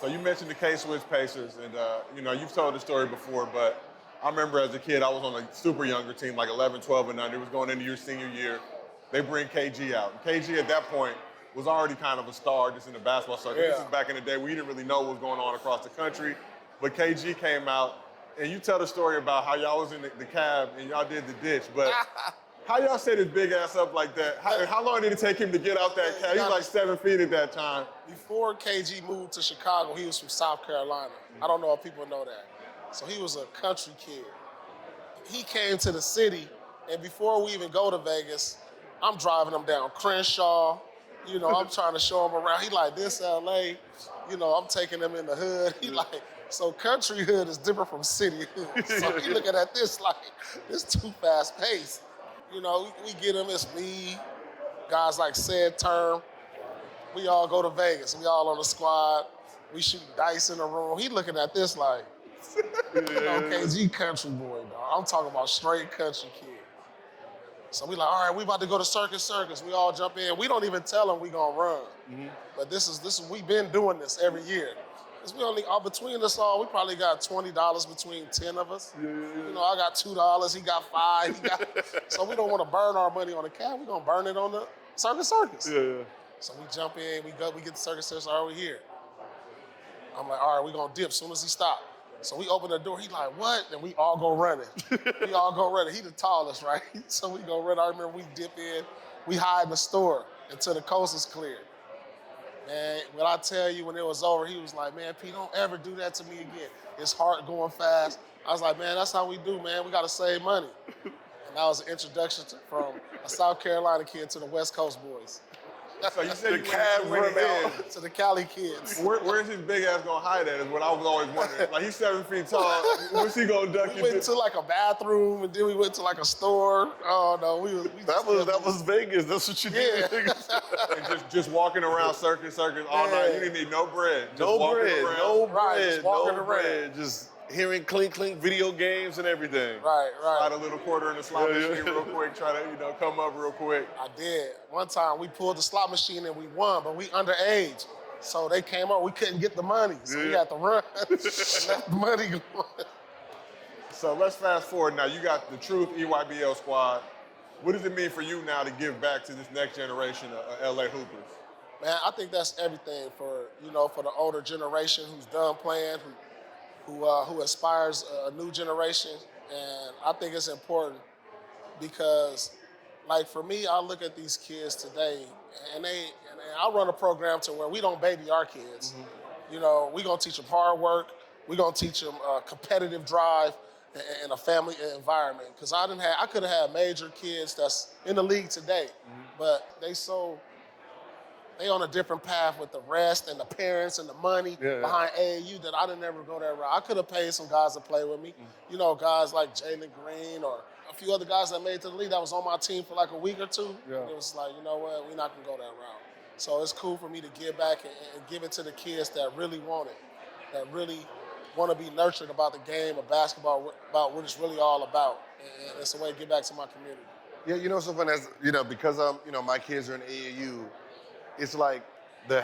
So you mentioned the K-Swiss Pacers, and you've told the story before, but I remember as a kid, I was on a super younger team, like 11, 12, and under. It was going into your senior year. They bring KG out. And KG at that point was already kind of a star just in the basketball circuit. Yeah. This is back in the day. We didn't really know what was going on across the country. But KG came out, and you tell the story about how y'all was in the cab and y'all did the ditch. But how y'all set his big ass up like that? How long did it take him to get out that cab? He was like 7 feet at that time. Before KG moved to Chicago, he was from South Carolina. I don't know if people know that. So he was a country kid. He came to the city, and before we even go to Vegas, I'm driving him down Crenshaw. I'm trying to show him around. He like, this LA. I'm taking him in the hood. He like, so country hood is different from city hood. So he looking at this like, this too fast paced. We get him, it's me, guys like Said Term. We all go to Vegas. We all on the squad. We shoot dice in the room. He looking at this like, KG country boy, dog. I'm talking about straight country kid. So we like, all right, we about to go to Circus. We all jump in. We don't even tell them we gonna run. Mm-hmm. But this is we've been doing this every year. Because we only, between us all, we probably got $20 between 10 of us. Yeah. I got $2, he got $5. So we don't want to burn our money on the cab. We're gonna burn it on the Circus. Yeah. So we jump in, we get the Circus, all right, we here. I'm like, all right, we gonna dip as soon as he stop. So we open the door, he like, what? And we all go running. He the tallest, right? So we go run. I remember we dip in, we hide in the store until the coast is clear. Man, when I tell you, when it was over, he was like, man, P, don't ever do that to me again. It's hard going fast. I was like, man, that's how we do, man. We gotta save money. And that was an introduction from a South Carolina kid to the West Coast boys. So you said the cab went in to the Cali kids. Where's his big ass gonna hide at is what I was always wondering. Like, he's 7 feet tall. What's he gonna duck We went to like a bathroom, and then we went to like a store. Oh no, that was Vegas. That's what you did. And just walking around circus all night. You didn't need no bread. Just no walking bread. Just hearing clink video games and everything. Right. Slide a little quarter in the slot machine real quick. Try to come up real quick. I did. One time we pulled the slot machine and we won, but we underage. So they came up, we couldn't get the money. So we had to run and let the money go. So let's fast forward now. You got the Truth EYBL squad. What does it mean for you now to give back to this next generation of LA Hoopers? Man, I think that's everything for the older generation who's done playing, who aspires a new generation. And I think it's important because, like, for me, I look at these kids today, and I run a program to where we don't baby our kids. Mm-hmm. We're going to teach them hard work. We're going to teach them competitive drive and a family environment. Because I could have had major kids that's in the league today, but they on a different path with the rest and the parents and the money behind AAU that I didn't ever go that route. I could have paid some guys to play with me. Guys like Jalen Green or a few other guys that made it to the league that was on my team for like a week or two. Yeah. And it was like, you know what, we're not gonna go that route. So it's cool for me to give back and give it to the kids that really want it, that really want to be nurtured about the game of basketball, about what it's really all about. And it's a way to give back to my community. Yeah, so funny as because my kids are in AAU. It's like the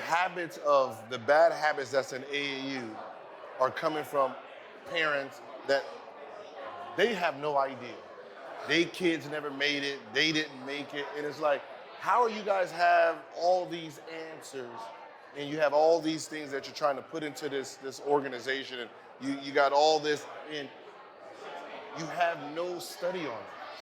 bad habits that's in AAU are coming from parents that they have no idea. They kids never made it, they didn't make it. And it's like, how are you guys have all these answers and you have all these things that you're trying to put into this organization and you got all this and you have no study on it.